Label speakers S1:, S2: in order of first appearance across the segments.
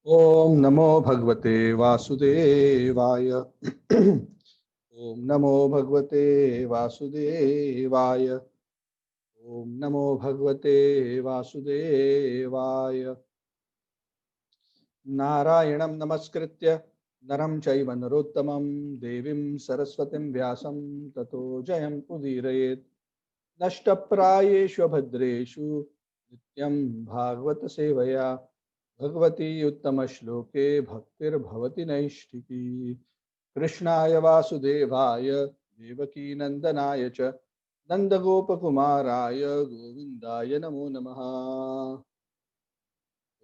S1: ओम नमो भगवते वासुदेवाय। ओम नमो भगवते वासुदेवाय। ओम नमो भगवते वासुदेवाय। नारायणं नमस्कृत्य नरं चैव नरोत्तमं देवीं सरस्वतीं व्यासं ततो जयम् उदीरयेत्। नष्टप्रायेषु भद्रेषु नित्यं भागवत सेवया भगवती उत्तमश्लोके भक्तिर्भवति नैष्ठिकी। कृष्णाय वासुदेवाय देवकीनन्दनाय च नन्दगोपकुमाराय गोविन्दाय नमो नमः।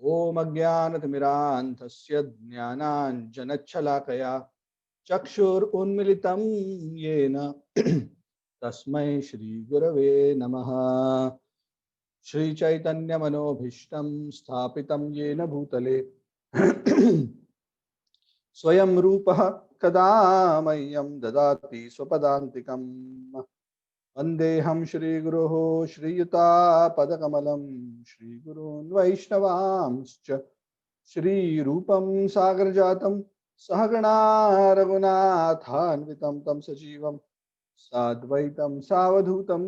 S1: ॐ अज्ञानतिमिरान्धस्य ज्ञानाञ्जनच्छलाकया चक्षुरुन्मिलितं येन तस्मै श्रीगुरवे नमः। श्रीचैतन्यमनोभीष्टं स्थापितं येन भूतले स्वयं रूपः कदा मह्यं ददाति स्वपदान्तिकम्। वन्देऽहं श्रीगुरोः श्रीयुतापदकमलं श्रीगुरून् वैष्णवांश्च श्रीरूपं सागरजातं सहगणा रघुनाथान्वितं तं सजीवं साद्वैतं सावधूतं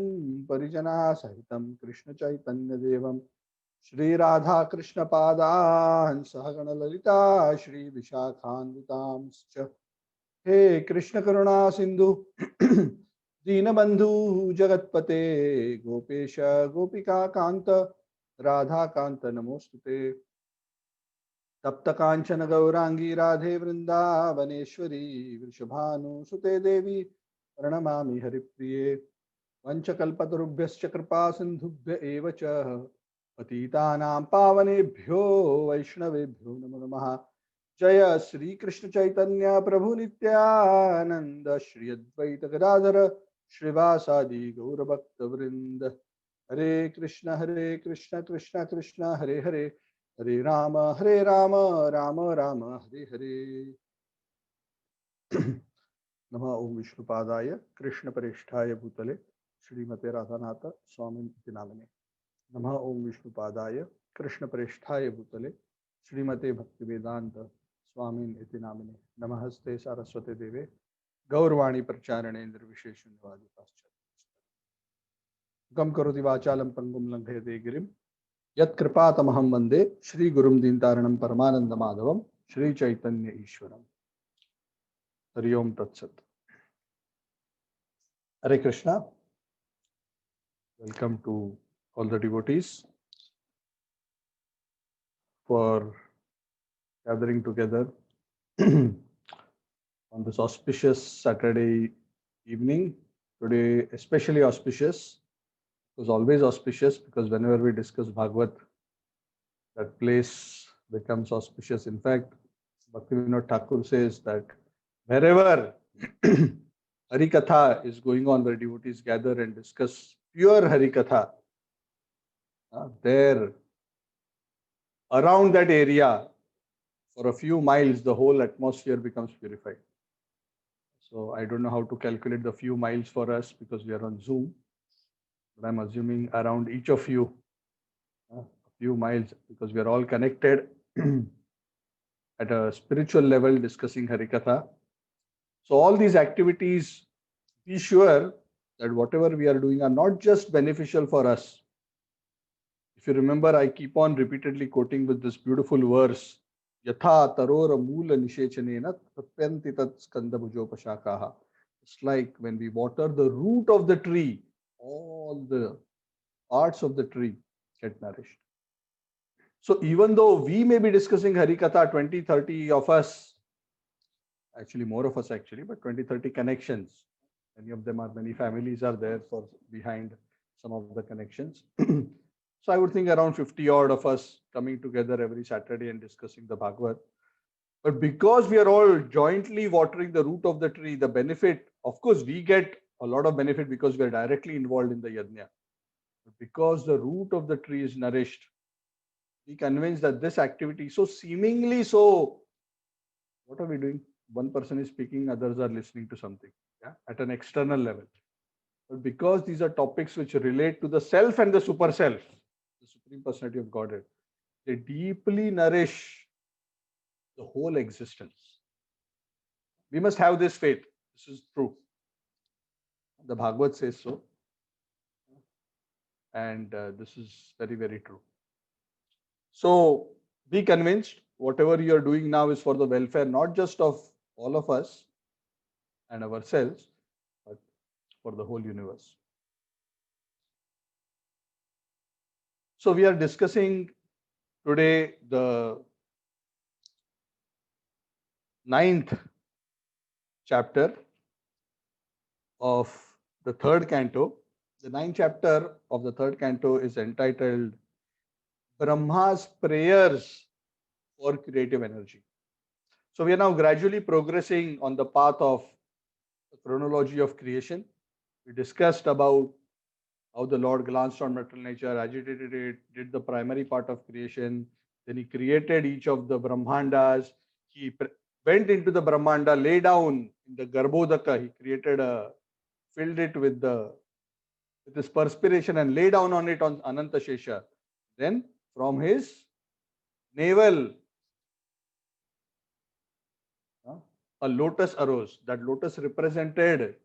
S1: परिजनासहितं कृष्णचैतन्यदेवं श्रीराधाकृष्णपादान् सहगणललिता श्रीविशाखान्वितांश्च। हे कृष्ण करुणा सिंधु दीनबंधु जगतपते गोपेश गोपिका कांत राधा कांत नमोस्तुते। तप्त कांचन गौरांगी राधे वृंदावनेश्वरी वृषभानुसुते देवी प्रणमामि हरिप्रिये। वंशकल्पतरुभ्यश्च कृपा सिन्धुभ्य एव च पतितानां पावनेभ्यो वैष्णवेभ्यो नमो नमः। जय श्री कृष्ण चैतन्य प्रभु नित्यानंद श्री अद्वैत गदाधर श्रीवासादि गौरभक्त वृंद। हरे कृष्ण कृष्ण कृष्ण हरे हरे हरे राम राम राम हरे हरे। नमः ओम विष्णुपादाय कृष्णपरेष्ठाय भूतले श्रीमते राधानाथ स्वामी इति नामिने। नमः ओम विष्णुपादाय कृष्णपरेष्ठाय भूतले श्रीमते भक्तिवेदांत स्वामी इति नामिने। नमस्ते सारस्वते देवे गौरवाणी प्रचारणेन्द्र विशेषण्यवादी पाश्चात्य गम करोति वाचालं पंगुं लंघयते गिरिं यत्कृपातमहं वन्दे श्रीगुरुं दीनतारिणं परमानन्दमाधवं श्रीचैतन्य ईश्वरम्। हरि ओम तत्सत्। Hare Krishna. Welcome to all the devotees for gathering together on this auspicious Saturday evening. Today, especially auspicious, it was always auspicious because whenever we discuss Bhagavad, that place becomes auspicious. In fact, Bhaktivinoda Thakur says that wherever Harikatha is going on, where devotees gather and discuss pure Harikatha, there around that area for a few miles, the whole atmosphere becomes purified. So I don't know how to calculate the few miles for us because we are on Zoom, but I'm assuming around each of you, a few miles, because we are all connected at a spiritual level discussing Harikatha. So all these activities, be sure that whatever we are doing are not just beneficial for us. If you remember, I keep on repeatedly quoting with this beautiful verse, Yatha tarora moola nishechanena tapyanti tat skandabhujopashakaha. It's like when we water the root of the tree, all the parts of the tree get nourished. So even though we may be discussing Harikatha, 20, 30 of us, actually more of us actually, but 20, 30 connections. Many of them are, many families are there for behind some of the connections. So I would think around 50 odd of us coming together every Saturday and discussing the Bhagavad. But because we are all jointly watering the root of the tree, the benefit, of course, we get a lot of benefit because we are directly involved in the yajna. But because the root of the tree is nourished, we convinced that this activity, so seemingly so, what are we doing? One person is speaking, others are listening to something, yeah, at an external level. But because these are topics which relate to the self and the super self, the Supreme Personality of Godhead, they deeply nourish the whole existence. We must have this faith. This is true. The Bhagavad says so. And this is very, very true. So be convinced whatever you are doing now is for the welfare, not just of all of us and ourselves, but for the whole universe. So we are discussing today the 9th chapter of the 3rd canto. The 9th chapter of the 3rd canto is entitled Brahma's Prayers for Creative Energy. So we are now gradually progressing on the path of the chronology of creation. We discussed about how the Lord glanced on material nature, agitated it, did the primary part of creation. Then he created each of the Brahmandas. He went into the Brahmanda, lay down in the Garbhodaka. He created filled it with his perspiration and lay down on it on Ananta Shesha. Then from his navel, a lotus arose. That lotus represented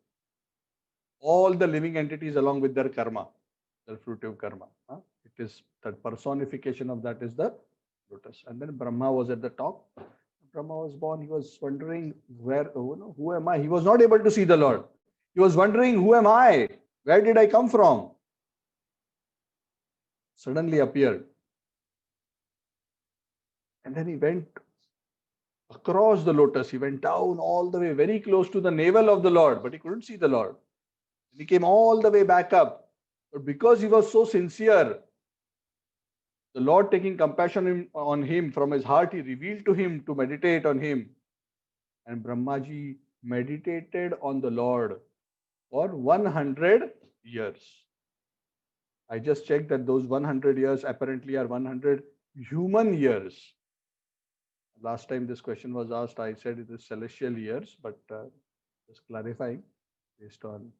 S1: all the living entities along with their karma, their fruitive karma. It is that personification of that is the lotus. And then Brahma was at the top. Brahma was born. He was wondering who am I? He was not able to see the Lord. He was wondering, who am I? Where did I come from? Suddenly appeared. And then he went across the lotus. He went down all the way, very close to the navel of the Lord, but he couldn't see the Lord. And he came all the way back up. But because he was so sincere, the Lord, taking compassion on him from his heart, he revealed to him to meditate on him. And Brahmaji meditated on the Lord for 100 years. I just checked that those 100 years apparently are 100 human years. Last time this question was asked, I said it is celestial years, but just clarifying, based on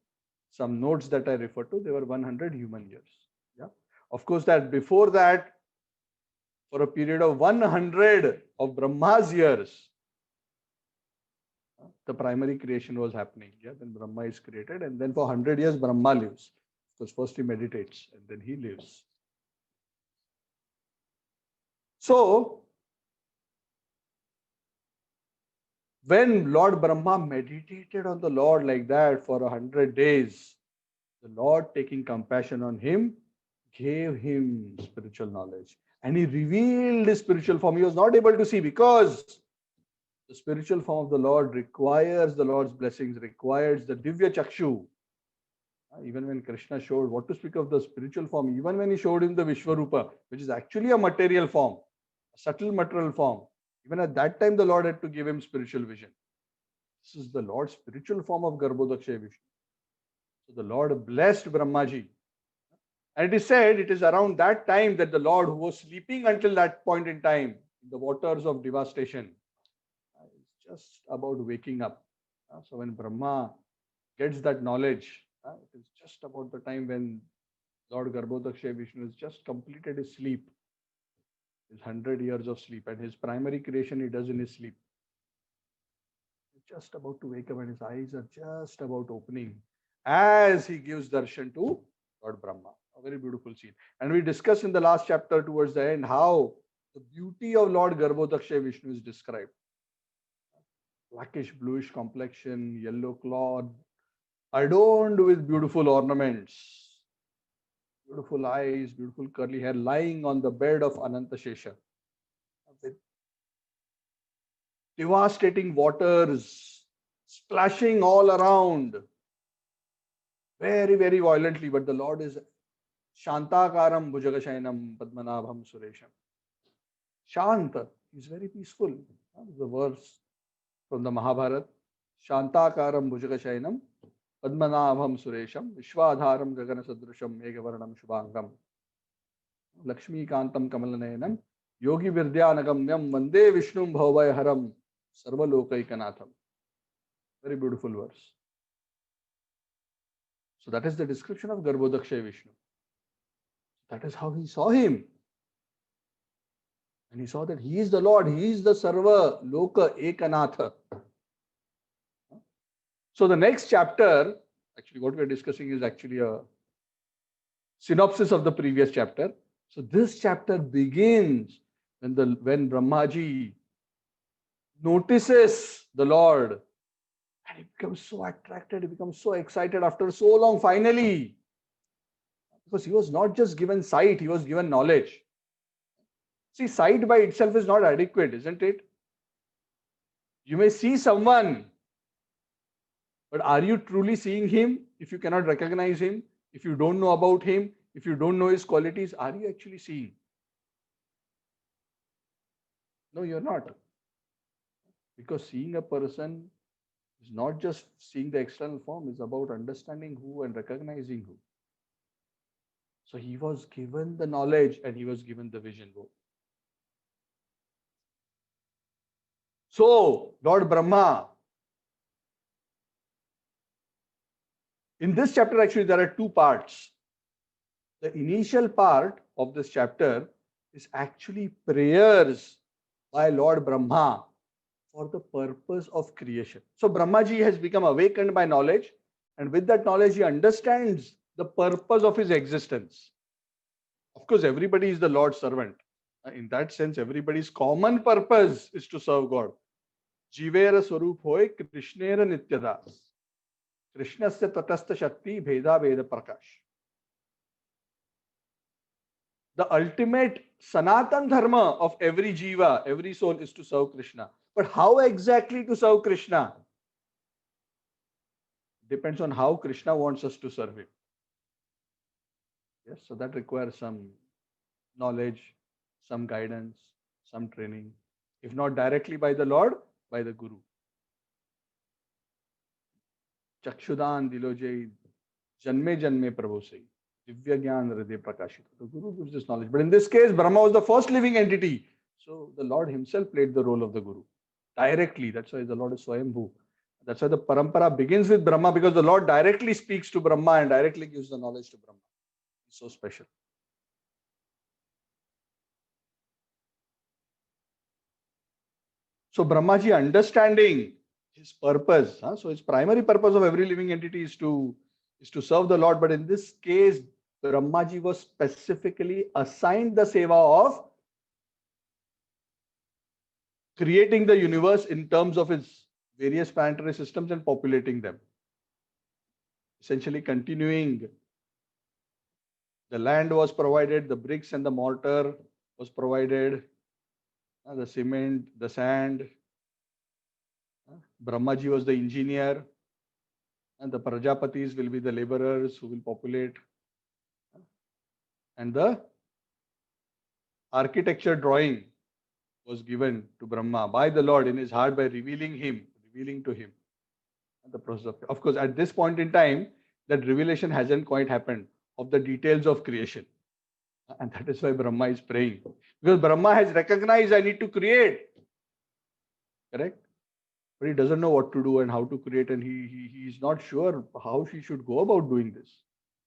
S1: some notes that I refer to, they were 100 human years. Yeah. Of course, that before that, for a period of 100 of Brahma's years, the primary creation was happening. Yeah, then Brahma is created, and then for 100 years Brahma lives. Because first he meditates and then he lives. So when Lord Brahma meditated on the Lord like that for 100 days, the Lord, taking compassion on him, gave him spiritual knowledge. And he revealed his spiritual form. He was not able to see because the spiritual form of the Lord requires the Lord's blessings, requires the Divya Chakshu. Even when Krishna showed, what to speak of the spiritual form, even when he showed him the Vishwarupa, which is actually a material form, a subtle material form, even at that time the Lord had to give him spiritual vision. This is the Lord's spiritual form of Garbhodaksha Vishnu. So the Lord blessed Brahmaji. And it is said, it is around that time that the Lord, who was sleeping until that point in time, in the waters of devastation, is just about waking up. So when Brahma gets that knowledge, it is just about the time when Lord Garbhodaksha Vishnu has just completed his sleep, his 100 years of sleep, and his primary creation he does in his sleep. He's just about to wake up and his eyes are just about opening as he gives darshan to Lord Brahma. A very beautiful scene. And we discussed in the last chapter towards the end how the beauty of Lord Garbhodaksha Vishnu is described. Blackish, bluish complexion, yellow cloth, adorned with beautiful ornaments, beautiful eyes, beautiful curly hair, lying on the bed of Ananta Shesha. With devastating waters splashing all around, very, very violently, but the Lord is Shantakaram Bhujagashainam Padmanabham Suresham. Shanta is very peaceful. The verse from the Mahabharata. Shantakaram Bhujagashainam Padmanabham Suresham Vishwadharam Gagana Sadrusham Megavaranam Shubhangam Lakshmi Kantam Kamalanayanam Yogi Virdhyanagamyam Vande Vishnum Bhavavayaharam Sarvalokaikanaatham. Very beautiful verse. So that is the description of Garbhodaksha Vishnu. That is how he saw him. And he saw that he is the Lord, he is the Sarva Loka Ekanatha. So the next chapter, actually what we are discussing is actually a synopsis of the previous chapter. So this chapter begins when Brahmaji notices the Lord, and he becomes so attracted, he becomes so excited after so long, finally. Because he was not just given sight, he was given knowledge. See, sight by itself is not adequate, isn't it? You may see someone, but are you truly seeing him? If you cannot recognize him, if you don't know about him, if you don't know his qualities, are you actually seeing? No, you're not. Because seeing a person is not just seeing the external form, it's about understanding who and recognizing who. So he was given the knowledge and he was given the vision. So, Lord Brahma, in this chapter, actually, there are two parts. The initial part of this chapter is actually prayers by Lord Brahma for the purpose of creation. So, Brahmaji has become awakened by knowledge, and with that knowledge, he understands the purpose of his existence. Of course, everybody is the Lord's servant. In that sense, everybody's common purpose is to serve God. Jivera Swarup hoy Krishnera Nityada. Krishnasya Tatastha Shakti Bheda Veda Prakash. The ultimate Sanatan Dharma of every Jiva, every soul is to serve Krishna. But how exactly to serve Krishna? Depends on how Krishna wants us to serve him. Yes, so that requires some knowledge, some guidance, some training. If not directly by the Lord, by the Guru. Chakshudan Diloje Janme Janme Prabhu Sai. Divya Gyan Hriday Prakashita. The Guru gives this knowledge. But in this case, Brahma was the first living entity. So the Lord himself played the role of the Guru directly. That's why the Lord is Swayambhu. That's why the parampara begins with Brahma, because the Lord directly speaks to Brahma and directly gives the knowledge to Brahma. It's so special. So Brahmaji understanding his purpose. So his primary purpose of every living entity is to serve the Lord. But in this case, Brahmaji was specifically assigned the seva of creating the universe in terms of its various planetary systems and populating them. Essentially continuing. The land was provided, the bricks and the mortar was provided, the cement, the sand. Brahmaji was the engineer, and the Prajapatis will be the laborers who will populate. And the architecture drawing was given to Brahma by the Lord in his heart by revealing to him. And the process of course, at this point in time, that revelation hasn't quite happened of the details of creation. And that is why Brahma is praying. Because Brahma has recognized I need to create. Correct? But he doesn't know what to do and how to create, and he is not sure how he should go about doing this.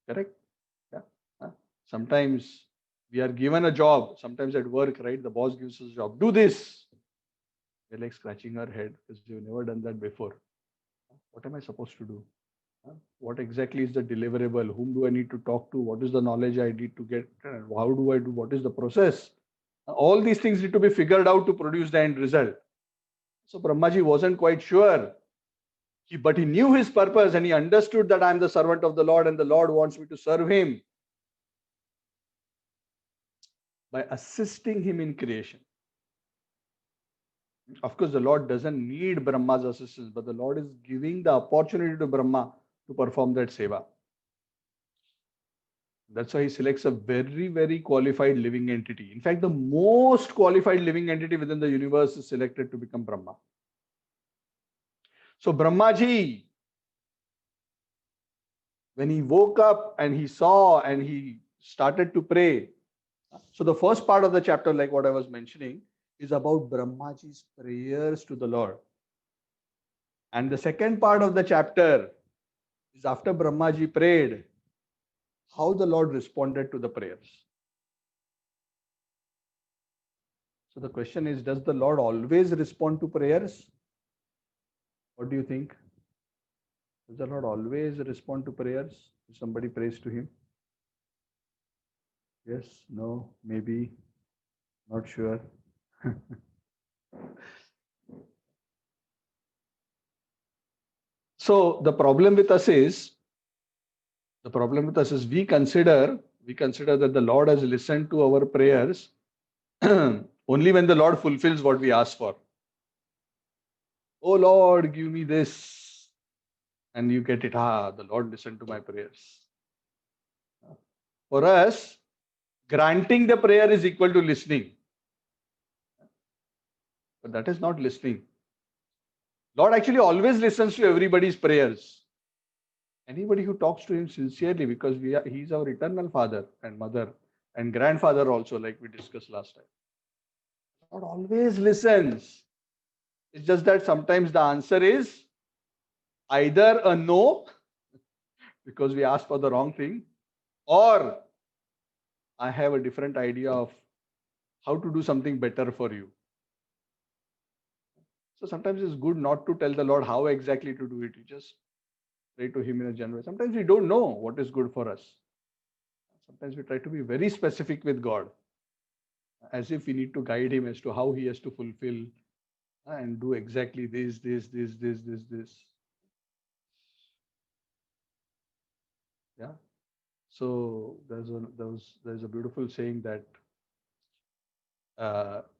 S1: Correct? Yeah. Sometimes we are given a job, sometimes at work, right? The boss gives us a job. Do this. We're like scratching our head because we've never done that before. What am I supposed to do? What exactly is the deliverable? Whom do I need to talk to? What is the knowledge I need to get? How do I do? What is the process? All these things need to be figured out to produce the end result. So Brahmaji wasn't quite sure. But he knew his purpose and he understood that I'm the servant of the Lord and the Lord wants me to serve him by assisting him in creation. Of course, the Lord doesn't need Brahma's assistance, but the Lord is giving the opportunity to Brahma to perform that seva. That's why he selects a very, very qualified living entity. In fact, the most qualified living entity within the universe is selected to become Brahma. So Brahmaji, when he woke up and he saw and he started to pray. So the first part of the chapter, like what I was mentioning, is about Brahmaji's prayers to the Lord. And the second part of the chapter is after Brahmaji prayed, how the Lord responded to the prayers. So the question is, does the Lord always respond to prayers? What do you think? Does the Lord always respond to prayers if somebody prays to him? Yes, no, maybe, not sure. So the problem with us is we consider that the Lord has listened to our prayers only when the Lord fulfills what we ask for. Oh Lord, give me this, and you get it. The Lord listened to my prayers. For us, granting the prayer is equal to listening, but that is not listening. Lord actually always listens to everybody's prayers. Anybody who talks to him sincerely, because he's our eternal father and mother and grandfather also, like we discussed last time. Lord always listens. It's just that sometimes the answer is either a no, because we asked for the wrong thing, or I have a different idea of how to do something better for you. So sometimes it's good not to tell the Lord how exactly to do it. You just pray to him in a general way. Sometimes we don't know what is good for us. Sometimes we try to be very specific with God, as if we need to guide him as to how he has to fulfill and do exactly this. Yeah. So there's a beautiful saying that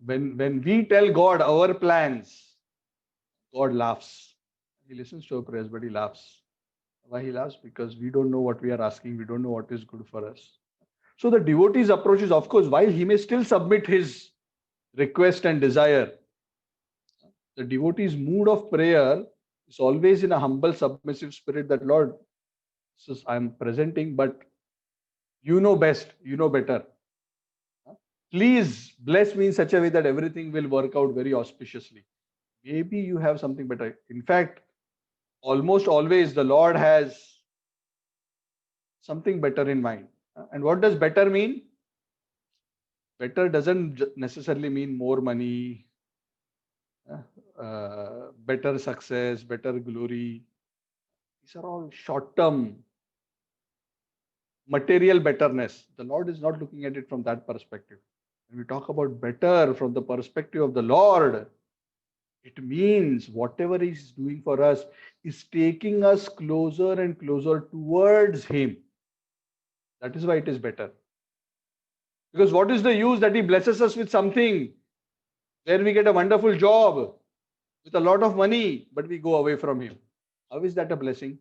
S1: when we tell God our plans, God laughs. He listens to our prayers, but he laughs. Why he laughs? Because we don't know what we are asking. We don't know what is good for us. So the devotee's approach is, of course, while he may still submit his request and desire, the devotee's mood of prayer is always in a humble, submissive spirit that, Lord, I'm presenting, but you know best, you know better. Please bless me in such a way that everything will work out very auspiciously. Maybe you have something better. In fact, almost always the Lord has something better in mind. And what does better mean? Better doesn't necessarily mean more money, better success, better glory. These are all short term material betterness. The Lord is not looking at it from that perspective. When we talk about better from the perspective of the Lord, it means whatever He's doing for us is taking us closer and closer towards Him. That is why it is better. Because what is the use that He blesses us with something where we get a wonderful job with a lot of money, but we go away from Him? How is that a blessing?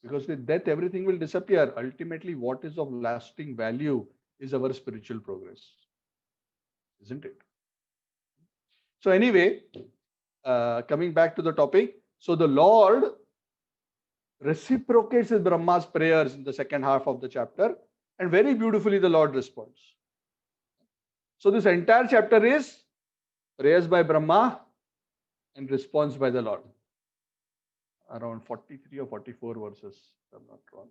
S1: Because with death, everything will disappear. Ultimately, what is of lasting value is our spiritual progress, isn't it? So anyway, coming back to the topic, so the Lord reciprocates with Brahma's prayers in the second half of the chapter, and very beautifully the Lord responds. So this entire chapter is prayers by Brahma and response by the Lord. Around 43 or 44 verses, if I'm not wrong.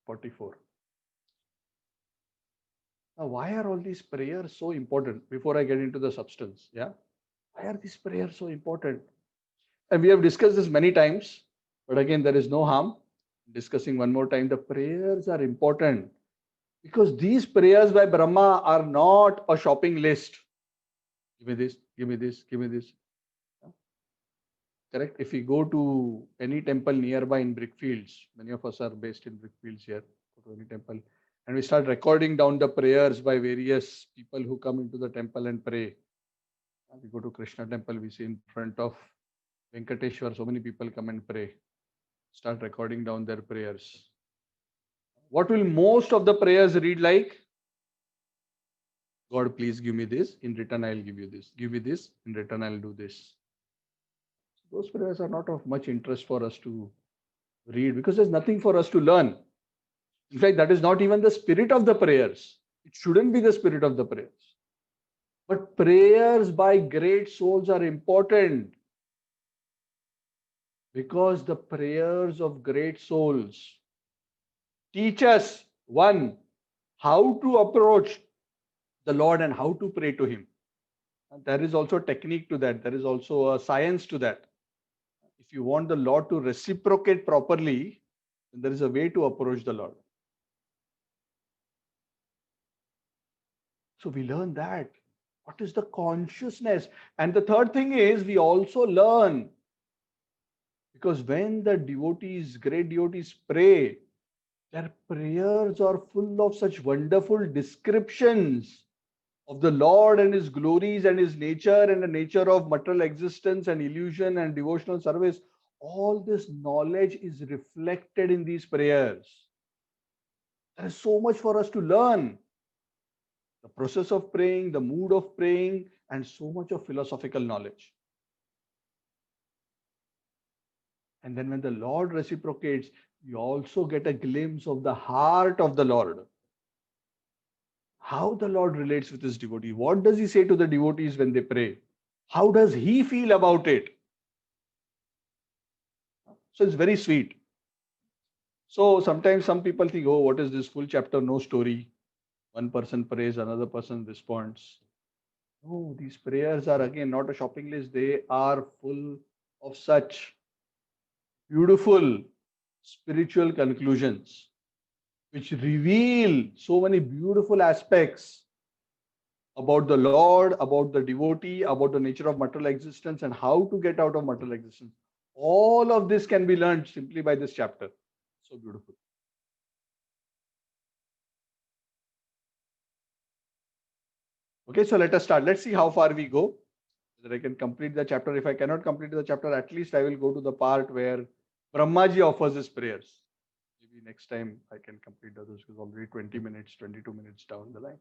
S1: 44. Now, why are all these prayers so important? Before I get into the substance, yeah? Why are these prayers so important? And we have discussed this many times, but again, there is no harm discussing one more time. The prayers are important because these prayers by Brahma are not a shopping list. Give me this, give me this, give me this. Correct? If we go to any temple nearby in Brickfields, many of us are based in Brickfields here, go to any temple, and we start recording down the prayers by various people who come into the temple and pray. We go to Krishna temple, we see in front of Venkateshwar, so many people come and pray. Start recording down their prayers. What will most of the prayers read like? God, please give me this. In return, I'll give you this. Give me this. In return, I'll do this. Those prayers are not of much interest for us to read because there's nothing for us to learn. In fact, that is not even the spirit of the prayers. It shouldn't be the spirit of the prayers. But prayers by great souls are important because the prayers of great souls teach us, one, how to approach the Lord and how to pray to Him. And there is also a technique to that. There is also a science to that. If you want the Lord to reciprocate properly, then there is a way to approach the Lord. So we learn that. What is the consciousness? And the third thing is we also learn, because when the devotees, great devotees pray, their prayers are full of such wonderful descriptions of the Lord and His glories and His nature and the nature of material existence and illusion and devotional service. All this knowledge is reflected in these prayers. There is so much for us to learn. The process of praying, the mood of praying, and so much of philosophical knowledge. And then when the Lord reciprocates, you also get a glimpse of the heart of the Lord. How the Lord relates with His devotee. What does He say to the devotees when they pray? How does He feel about it? So it's very sweet. So sometimes some people think, oh, what is this full chapter? No story. One person prays, another person responds. No, these prayers are again not a shopping list. They are full of such beautiful spiritual conclusions which reveal so many beautiful aspects about the Lord, about the devotee, about the nature of material existence, and how to get out of material existence. All of this can be learned simply by this chapter. So beautiful. Okay, so let us start. Let's see how far we go. Whether I can complete the chapter. If I cannot complete the chapter, at least I will go to the part where Brahmaji offers his prayers. Maybe next time I can complete others because already 20 minutes, 22 minutes down the line.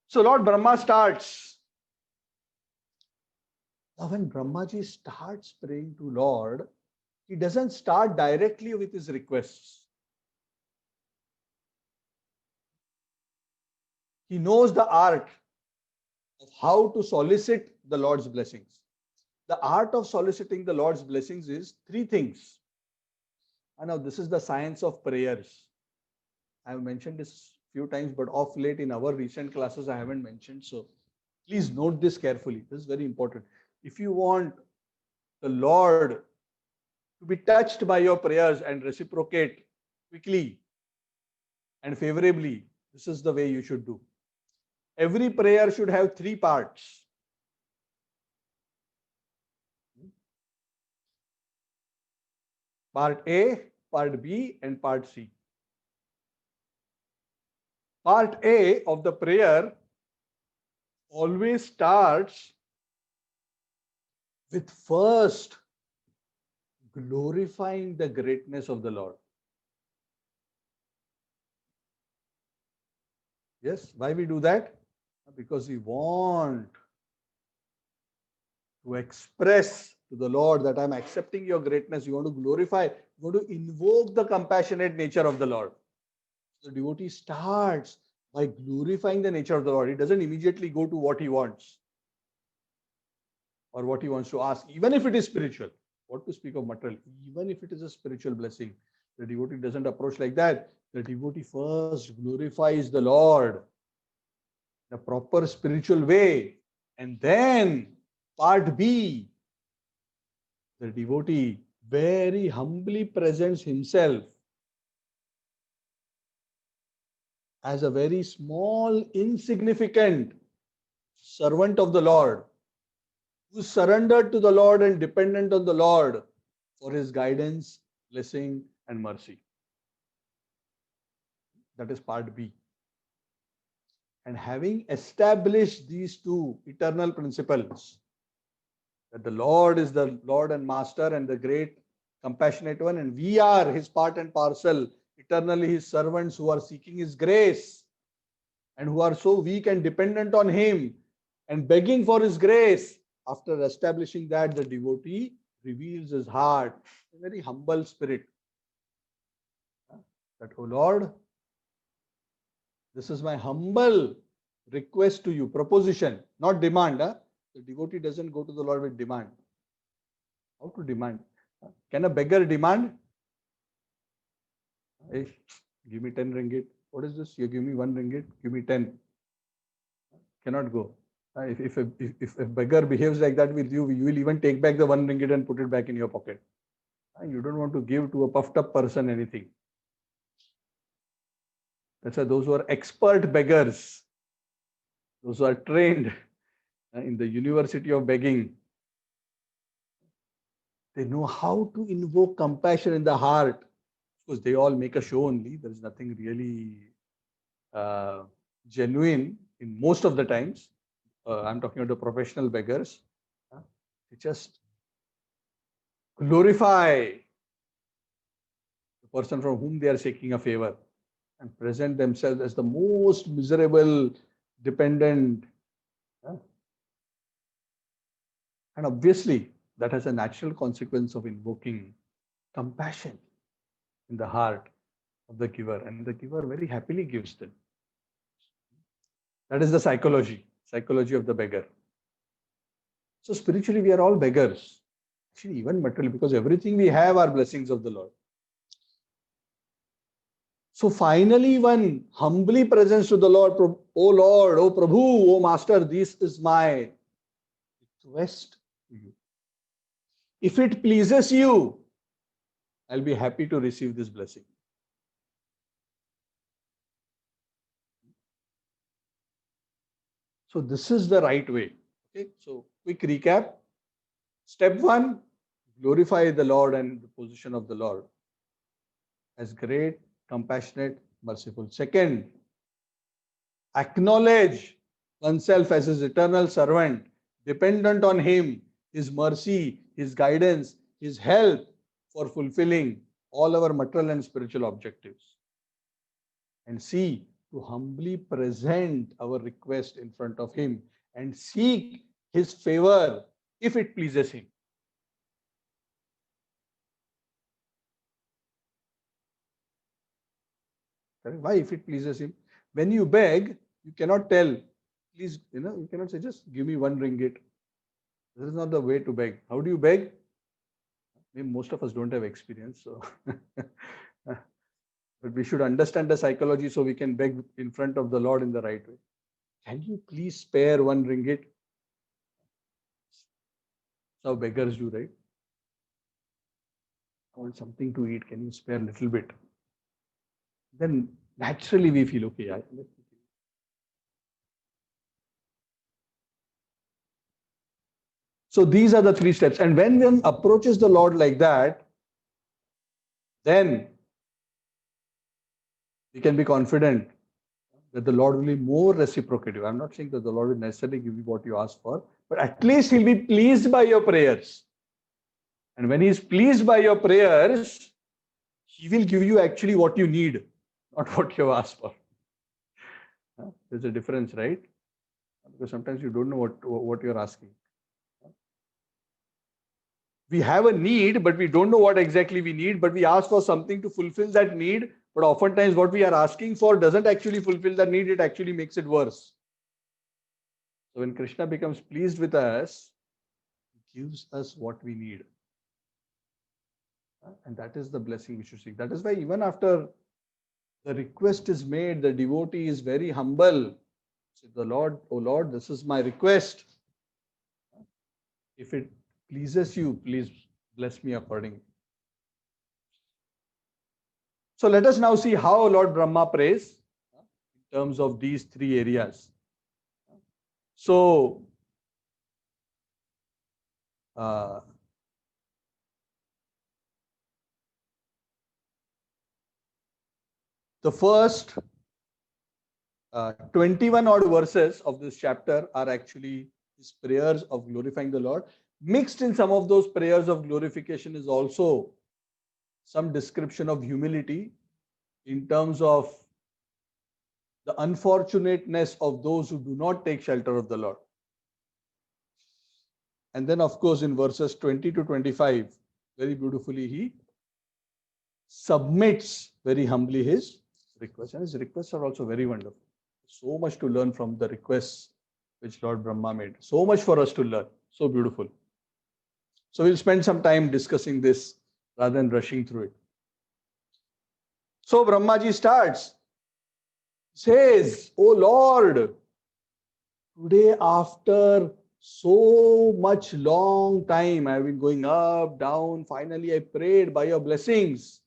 S1: So Lord Brahma starts. Now when Brahmaji starts praying to Lord, he doesn't start directly with his requests. He knows the art of how to solicit the Lord's blessings. The art of soliciting the Lord's blessings is three things. And now this is the science of prayers. I have mentioned this few times, but of late in our recent classes, I haven't mentioned. So please note this carefully. This is very important. If you want the Lord to be touched by your prayers and reciprocate quickly and favorably, this is the way you should do. Every prayer should have three parts. Part A, Part B, and Part C. Part A of the prayer always starts with first glorifying the greatness of the Lord. Yes, why we do that? Because we want to express to the Lord that I'm accepting your greatness. You want to glorify, you want to invoke the compassionate nature of the Lord. The devotee starts by glorifying the nature of the Lord. He doesn't immediately go to what he wants or what he wants to ask, even if it is spiritual. What to speak of material? Even if it is a spiritual blessing, the devotee doesn't approach like that. The devotee first glorifies the Lord in a proper spiritual way. And then part B, the devotee very humbly presents himself as a very small, insignificant servant of the Lord, who surrendered to the Lord and dependent on the Lord for his guidance, blessing, and mercy. That is part B. And having established these two eternal principles, that the Lord is the Lord and Master and the great compassionate one, and we are his part and parcel, eternally his servants who are seeking his grace and who are so weak and dependent on him and begging for his grace. After establishing that, the devotee reveals his heart, a very humble spirit. That, oh Lord, this is my humble request to you, proposition, not demand. The devotee doesn't go to the Lord with demand. How to demand? Can a beggar demand? Hey, give me 10 ringgit. what is this? You give me 1 ringgit, give me 10. Cannot go. If a beggar behaves like that with you, you will even take back the 1 ringgit and put it back in your pocket. You don't want to give to a puffed up person anything. That's why those who are expert beggars, those who are trained in the university of begging, they know how to invoke compassion in the heart. Of course, they all make a show only. There is nothing really genuine in most of the times. I'm talking about the professional beggars. They just glorify the person from whom they are seeking a favor and present themselves as the most miserable dependent. And obviously, that has a natural consequence of invoking compassion in the heart of the giver, and the giver very happily gives them. That is the psychology of the beggar. So spiritually, we are all beggars. Actually, even materially, because everything we have are blessings of the Lord. So finally, one humbly presents to the Lord, "O Lord, O Prabhu, O Master, this is my request to you. If it pleases you, I'll be happy to receive this blessing." So this is the right way. Okay. So quick recap. Step 1, glorify the Lord and the position of the Lord as great, compassionate, merciful. Second, acknowledge oneself as his eternal servant, dependent on him, his mercy, his guidance, his help for fulfilling all our material and spiritual objectives. And see, to humbly present our request in front of him and seek his favor if it pleases him. Why? If it pleases him. When you beg, you cannot tell, please, you cannot say, just give me 1 ringgit. This is not the way to beg. How do you beg? Maybe most of us don't have experience. So but we should understand the psychology so we can beg in front of the Lord in the right way. Can you please spare 1 ringgit? That's how beggars do, right? I want something to eat. Can you spare a little bit? Then naturally we feel, okay, so these are the 3 steps. And when one approaches the Lord like that, then we can be confident that the Lord will be more reciprocative. I'm not saying that the Lord will necessarily give you what you ask for, but at least He'll be pleased by your prayers. And when He's pleased by your prayers, He will give you actually what you need, not what you have asked for. There's a difference, right? Because sometimes you don't know what you're asking. We have a need, but we don't know what exactly we need, but we ask for something to fulfill that need. But oftentimes what we are asking for doesn't actually fulfill the need, it actually makes it worse. So when Krishna becomes pleased with us, He gives us what we need. And that is the blessing we should seek. That is why even after the request is made, the devotee is very humble. Say, the Lord, "Oh Lord, this is my request. If it pleases you, please bless me accordingly." So let us now see how Lord Brahma prays in terms of these 3 areas. So, the first 21 odd verses of this chapter are actually his prayers of glorifying the Lord. Mixed in some of those prayers of glorification is also some description of humility in terms of the unfortunateness of those who do not take shelter of the Lord. And then, of course, in verses 20 to 25, very beautifully, he submits very humbly his requests. And his requests are also very wonderful. So much to learn from the requests which Lord Brahma made. So much for us to learn. So beautiful. So we'll spend some time discussing this rather than rushing through it. So Brahmaji starts Says, "O Lord, today after so much long time, I've been going up, down, finally I prayed by your blessings.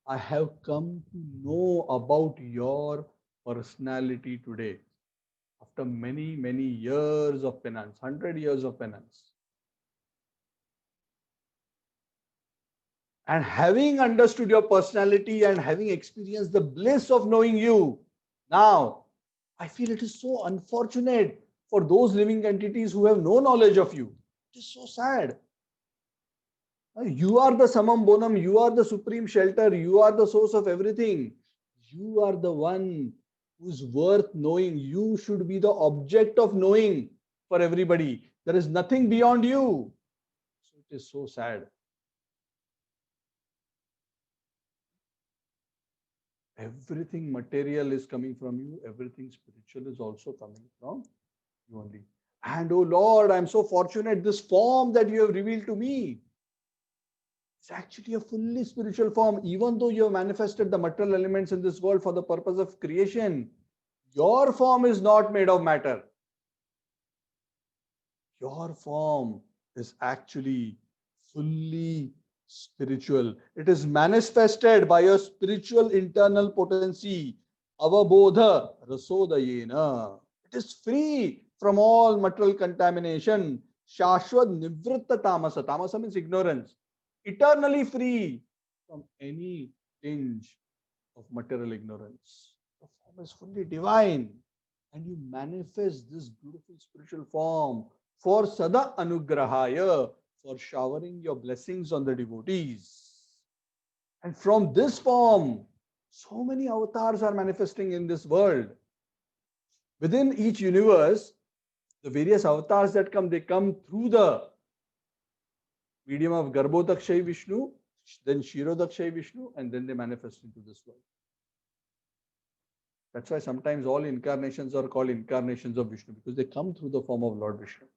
S1: I have come to know about your personality today. After many, many years of penance, 100 years of penance. And having understood your personality and having experienced the bliss of knowing you, now I feel it is so unfortunate for those living entities who have no knowledge of you. It is so sad. You are the summum bonum, you are the supreme shelter, you are the source of everything. You are the one who's worth knowing. You should be the object of knowing for everybody. There is nothing beyond you. So it is so sad. Everything material is coming from you, everything spiritual is also coming from you only. And oh Lord, I'm so fortunate, this form that you have revealed to me is actually a fully spiritual form. Even though you have manifested the material elements in this world for the purpose of creation, your form is not made of matter. Your form is actually fully spiritual. It is manifested by your spiritual internal potency, avabodha rasodayena. It is free from all material contamination. Shashwat nivritta tamasa. Tamasa means ignorance. Eternally free from any tinge of material ignorance. The form is fully divine, and you manifest this beautiful spiritual form for sada anugrahaya, for showering your blessings on the devotees. And from this form, so many avatars are manifesting in this world. Within each universe, the various avatars that come, they come through the medium of Garbhodakshay Vishnu, then Shirodakshay Vishnu, and then they manifest into this world. That's why sometimes all incarnations are called incarnations of Vishnu, because they come through the form of Lord Vishnu.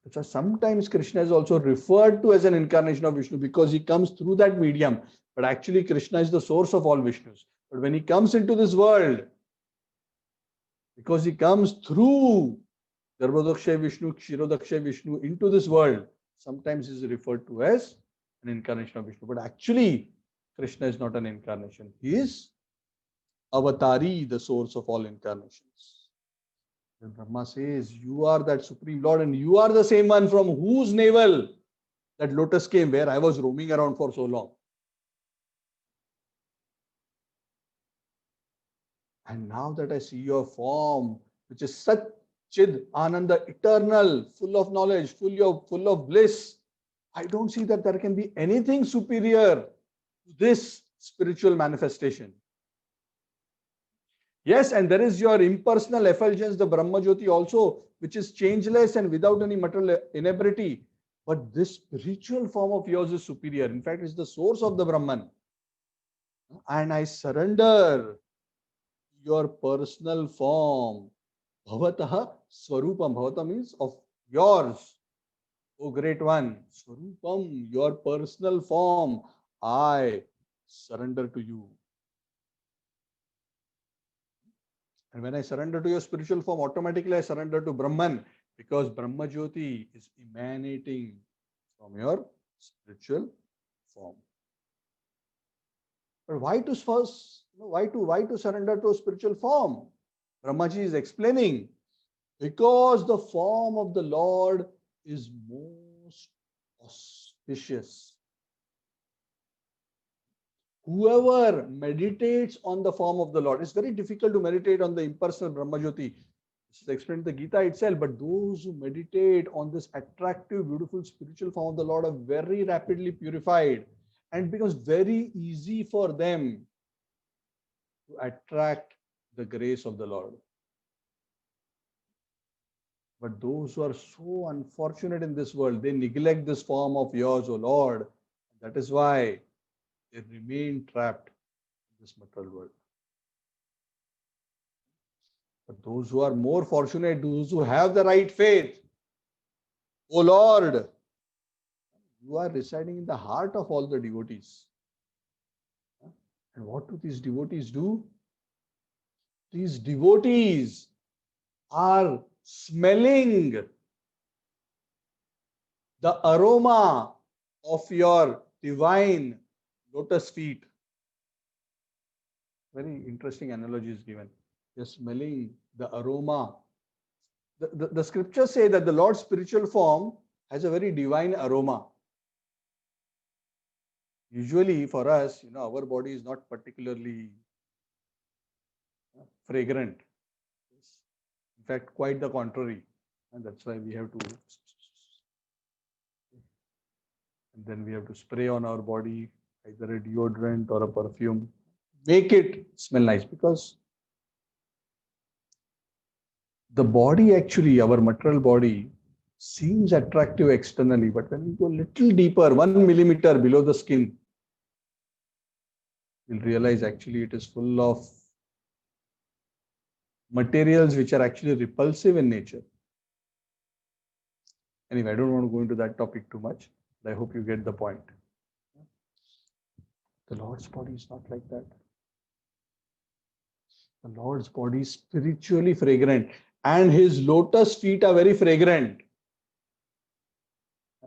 S1: That's why sometimes Krishna is also referred to as an incarnation of Vishnu, because he comes through that medium. But actually, Krishna is the source of all Vishnus. But when he comes into this world, because he comes through Garbhodakshay Vishnu, Kshirodakshay Vishnu into this world, sometimes he is referred to as an incarnation of Vishnu. But actually, Krishna is not an incarnation. He is Avatari, the source of all incarnations. Then Brahma says, you are that Supreme Lord, and you are the same one from whose navel that lotus came, where I was roaming around for so long. And now that I see your form, which is such Chid, Ananda, eternal, full of knowledge, full of bliss, I don't see that there can be anything superior to this spiritual manifestation. Yes, and there is your impersonal effulgence, the Brahma Jyoti also, which is changeless and without any material inebriety. But this spiritual form of yours is superior. In fact, it's the source of the Brahman. And I surrender your personal form. Bhavataha Swarupam. Bhavata means of yours, O great one. Swarupam, your personal form. I surrender to you. And when I surrender to your spiritual form, automatically I surrender to Brahman, because Brahma Jyoti is emanating from your spiritual form. But why to first, why to surrender to a spiritual form? Brahmaji is explaining, because the form of the Lord is most auspicious. Whoever meditates on the form of the Lord, it's very difficult to meditate on the impersonal Brahma Jyoti. This is explained in the Gita itself, but those who meditate on this attractive, beautiful spiritual form of the Lord are very rapidly purified, and it becomes very easy for them to attract the grace of the Lord. But those who are so unfortunate in this world, they neglect this form of yours, O Lord. That is why they remain trapped in this material world. But those who are more fortunate, those who have the right faith, O Lord, you are residing in the heart of all the devotees. And what do these devotees do? These devotees are smelling the aroma of your divine lotus feet. Very interesting analogy is given. You're smelling the aroma. The scriptures say that the Lord's spiritual form has a very divine aroma. Usually for us, our body is not particularly fragrant. In fact, quite the contrary. And that's why we have to, and then we have to spray on our body, either a deodorant or a perfume. Make it smell nice, because the body actually, our material body, seems attractive externally, but when we go a little deeper, 1 millimeter below the skin, you'll realize actually it is full of materials which are actually repulsive in nature. Anyway, I don't want to go into that topic too much, but I hope you get the point. The Lord's body is not like that. The Lord's body is spiritually fragrant, and his lotus feet are very fragrant.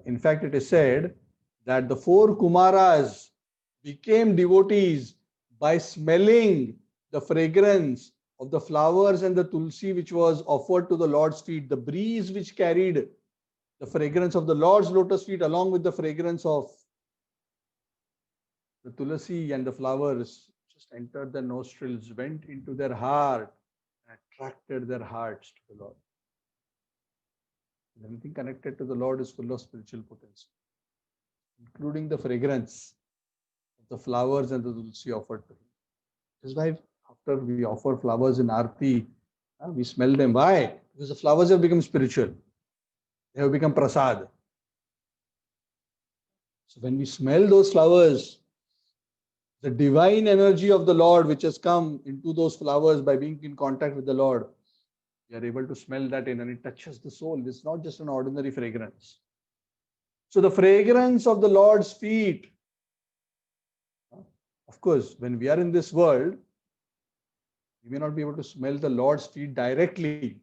S1: In fact, it is said that the 4 Kumaras became devotees by smelling the fragrance of the flowers and the tulsi which was offered to the Lord's feet. The breeze which carried the fragrance of the Lord's lotus feet along with the fragrance of the tulsi and the flowers just entered their nostrils, went into their heart, and attracted their hearts to the Lord. Anything connected to the Lord is full of spiritual potential, including the fragrance of the flowers and the tulsi offered to him. This is why after we offer flowers in Aarti, we smell them. Why? Because the flowers have become spiritual. They have become prasad. So when we smell those flowers, the divine energy of the Lord which has come into those flowers by being in contact with the Lord, we are able to smell that in, and it touches the soul. It's not just an ordinary fragrance. So the fragrance of the Lord's feet, of course, when we are in this world, we may not be able to smell the Lord's feet directly.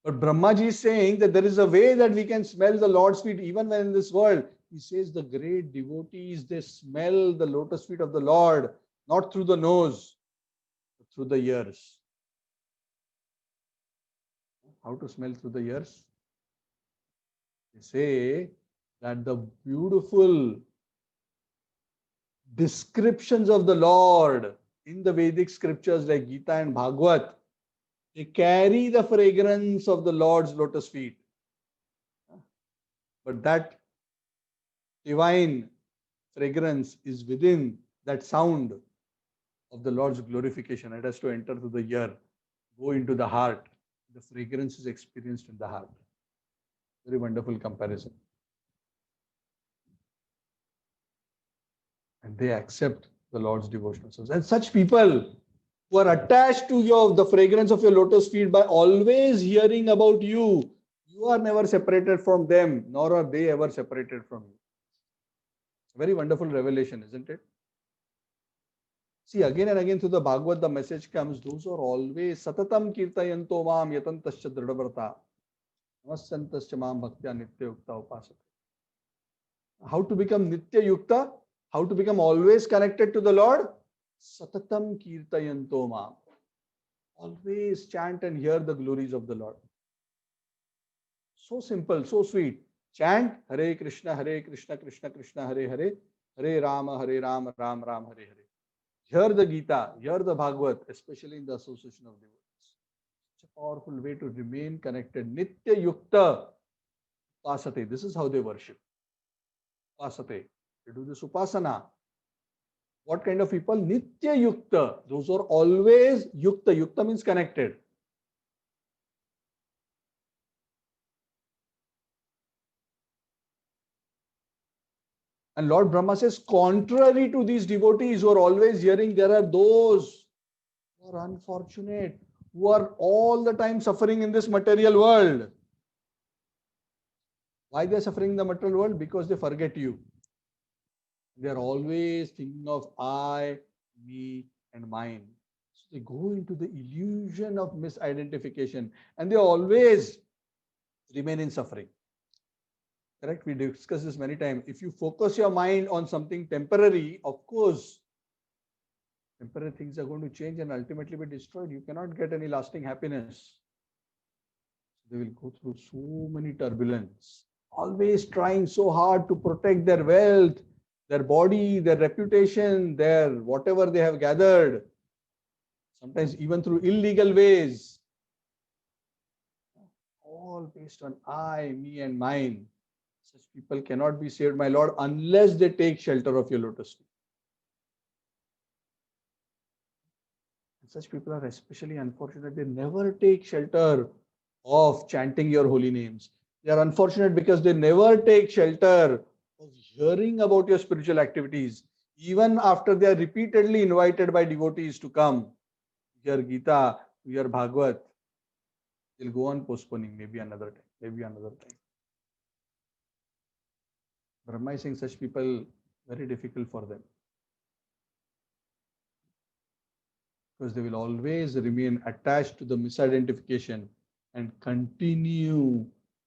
S1: But Brahmaji is saying that there is a way that we can smell the Lord's feet even when in this world. He says the great devotees, they smell the lotus feet of the Lord, not through the nose, but through the ears. How to smell through the ears? They say that the beautiful descriptions of the Lord in the Vedic scriptures like Gita and Bhagavad, they carry the fragrance of the Lord's lotus feet. But that divine fragrance is within that sound of the Lord's glorification. It has to enter through the ear, go into the heart. The fragrance is experienced in the heart. Very wonderful comparison. And they accept the Lord's devotional service. And such people who are attached to the fragrance of your lotus feet by always hearing about you, you are never separated from them, nor are they ever separated from you. Very wonderful revelation, isn't it? See, again and again through the Bhagavad, the message comes, those are always satatam kirtayanto mam yatantascha dridhavrata namasyantascha mam bhaktya nitya yukta upasate. How to become nitya yukta? How to become always connected to the Lord? Satatam kirtayanto mam. Always chant and hear the glories of the Lord. So simple, so sweet. Chant Hare Krishna, Krishna Krishna, Hare Hare, Hare Rama, Ram Ram, Hare Hare. Hear the Gita, hear the Bhagavad, especially in the association of devotees. It's a powerful way to remain connected. Nitya Yukta Upasate. This is how they worship. Upasate. They do this Upasana. What kind of people? Nitya Yukta. Those are always Yukta. Yukta means connected. And Lord Brahma says, contrary to these devotees who are always hearing, there are those who are unfortunate, who are all the time suffering in this material world. Why they are suffering in the material world? Because they forget you. They are always thinking of I, me and mine. So they go into the illusion of misidentification and they always remain in suffering. Correct? We discussed this many times. If you focus your mind on something temporary, of course, temporary things are going to change and ultimately be destroyed. You cannot get any lasting happiness. They will go through so many turbulence, always trying so hard to protect their wealth, their body, their reputation, their whatever they have gathered, sometimes even through illegal ways, all based on I, me, and mine. Such people cannot be saved, my Lord, unless they take shelter of your lotus feet. And such people are especially unfortunate. They never take shelter of chanting your holy names. They are unfortunate because they never take shelter of hearing about your spiritual activities, even after they are repeatedly invited by devotees to come, hear Gita, hear Bhagavad. They'll go on postponing, maybe another time, maybe another time. Brahma is saying such people, very difficult for them. Because they will always remain attached to the misidentification and continue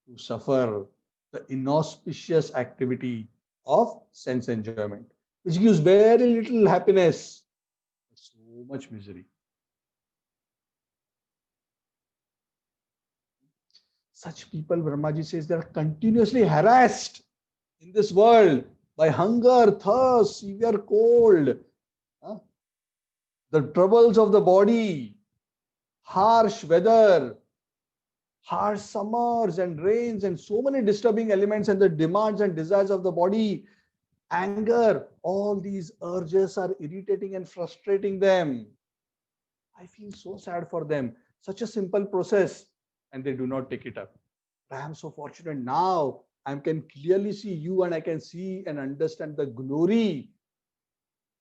S1: to suffer the inauspicious activity of sense enjoyment, which gives very little happiness, but so much misery. Such people, Brahmaji says, they are continuously harassed in this world by hunger, thirst, severe cold, the troubles of the body, harsh weather, harsh summers and rains, and so many disturbing elements, and the demands and desires of the body, anger, all these urges are irritating and frustrating them. I feel so sad for them. Such a simple process, and they do not take it up. I am so fortunate now. I can clearly see you, and I can see and understand the glory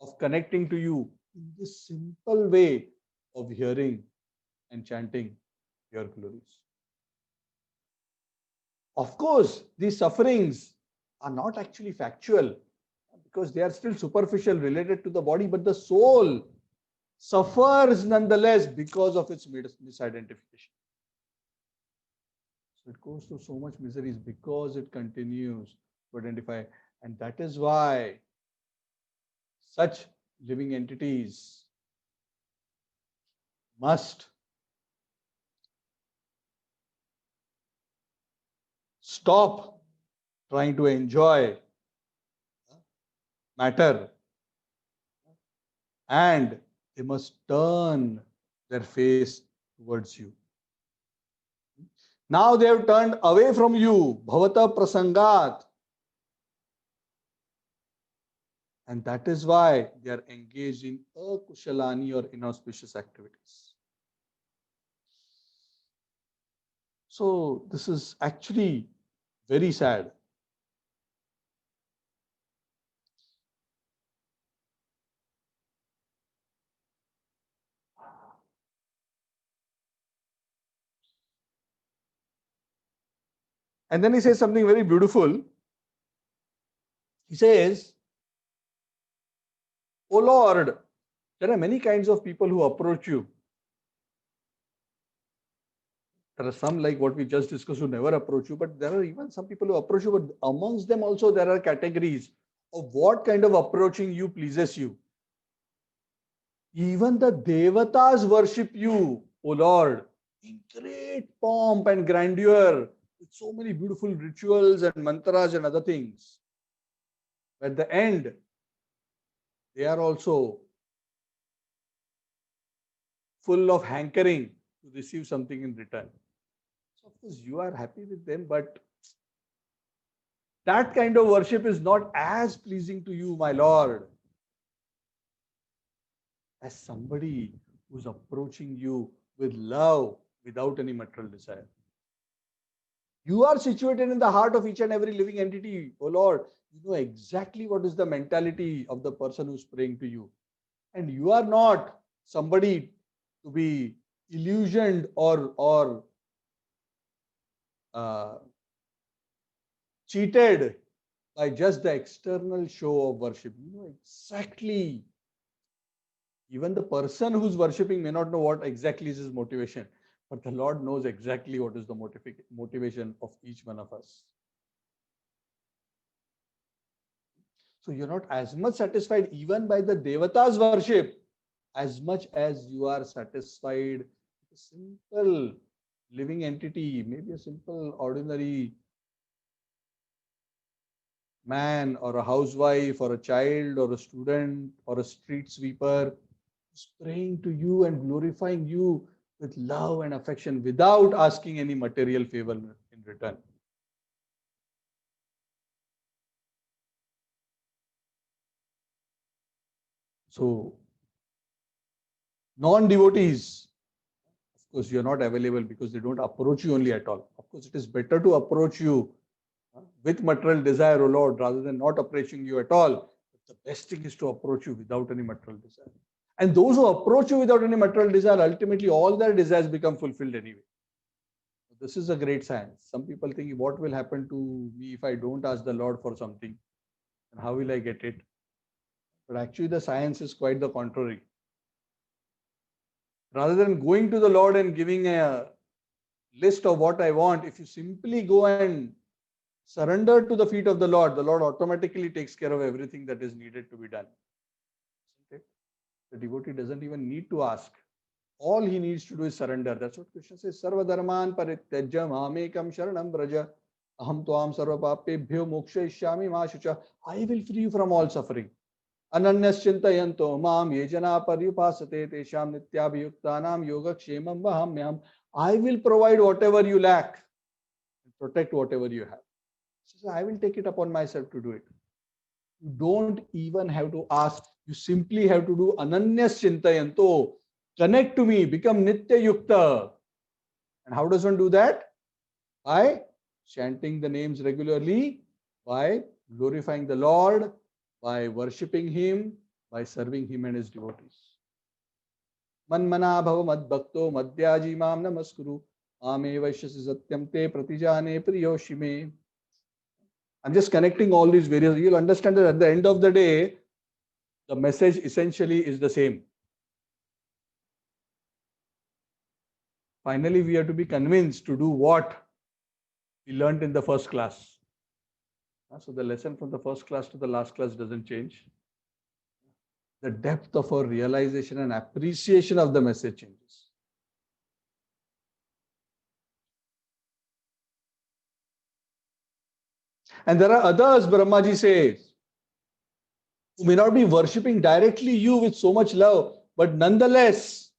S1: of connecting to you in this simple way of hearing and chanting your glories. Of course, these sufferings are not actually factual because they are still superficial related to the body, but the soul suffers nonetheless because of its misidentification. So it goes through so much miseries because it continues to identify. And that is why such living entities must stop trying to enjoy matter and they must turn their face towards you. Now they have turned away from you, bhavata prasangat. And that is why they are engaged in akushalani or inauspicious activities. So this is actually very sad. And then he says something very beautiful. He says, "O Lord, there are many kinds of people who approach you. There are some like what we just discussed who never approach you, but there are even some people who approach you, but amongst them also there are categories of what kind of approaching you pleases you. Even the devatas worship you, O Lord, in great pomp and grandeur, with so many beautiful rituals and mantras and other things. At the end, they are also full of hankering to receive something in return. So, of course, you are happy with them, but that kind of worship is not as pleasing to you, my Lord, as somebody who's approaching you with love without any material desire. You are situated in the heart of each and every living entity, oh Lord. You know exactly what is the mentality of the person who's praying to you. And you are not somebody to be illusioned or uh, cheated by just the external show of worship. You know exactly Even the person who's worshipping may not know what exactly is his motivation, but the Lord knows exactly what is the motivation of each one of us. So you're not as much satisfied even by the Devata's worship as much as you are satisfied with a simple living entity, maybe a simple ordinary man or a housewife or a child or a student or a street sweeper who's praying to you and glorifying you with love and affection without asking any material favor in return. So non-devotees, of course, you're not available because they don't approach you only at all. Of course, it is better to approach you with material desire, O Lord, rather than not approaching you at all. But the best thing is to approach you without any material desire. And those who approach you without any material desire, ultimately all their desires become fulfilled anyway. This is a great science. Some people think, what will happen to me if I don't ask the Lord for something? And how will I get it? But actually, the science is quite the contrary. Rather than going to the Lord and giving a list of what I want, if you simply go and surrender to the feet of the Lord automatically takes care of everything that is needed to be done. Okay? The devotee doesn't even need to ask. All he needs to do is surrender. That's what Krishna says. Sarva dharman parityajya mamekam sharanam braja. Aham tvam sarva papebhyo mokshayishyami ma shucha. I will free you from all suffering. Ananyas chintayanto mam yejana paryupasate tesham nityabhiyuktanam yogakshemam vahamyam. I will provide whatever you lack and protect whatever you have. So I will take it upon myself to do it. You don't even have to ask. You simply have to do ananyas chintayanto. Connect to me, become nitya yukta. And how does one do that? By chanting the names regularly, by glorifying the Lord, by worshipping Him, by serving Him and His devotees. Manmana bhava mad bhakto madhyaji mam namaskuru ame vaishyasi satyam te pratijane priyoshime. I'm just connecting all these various. You'll understand that at the end of the day, the message essentially is the same. Finally, we have to be convinced to do what we learned in the first class. So the lesson from the first class to the last class doesn't change. The depth of our realization and appreciation of the message changes. And there are others, Brahmaji says, who may not be worshipping directly you with so much love, but nonetheless,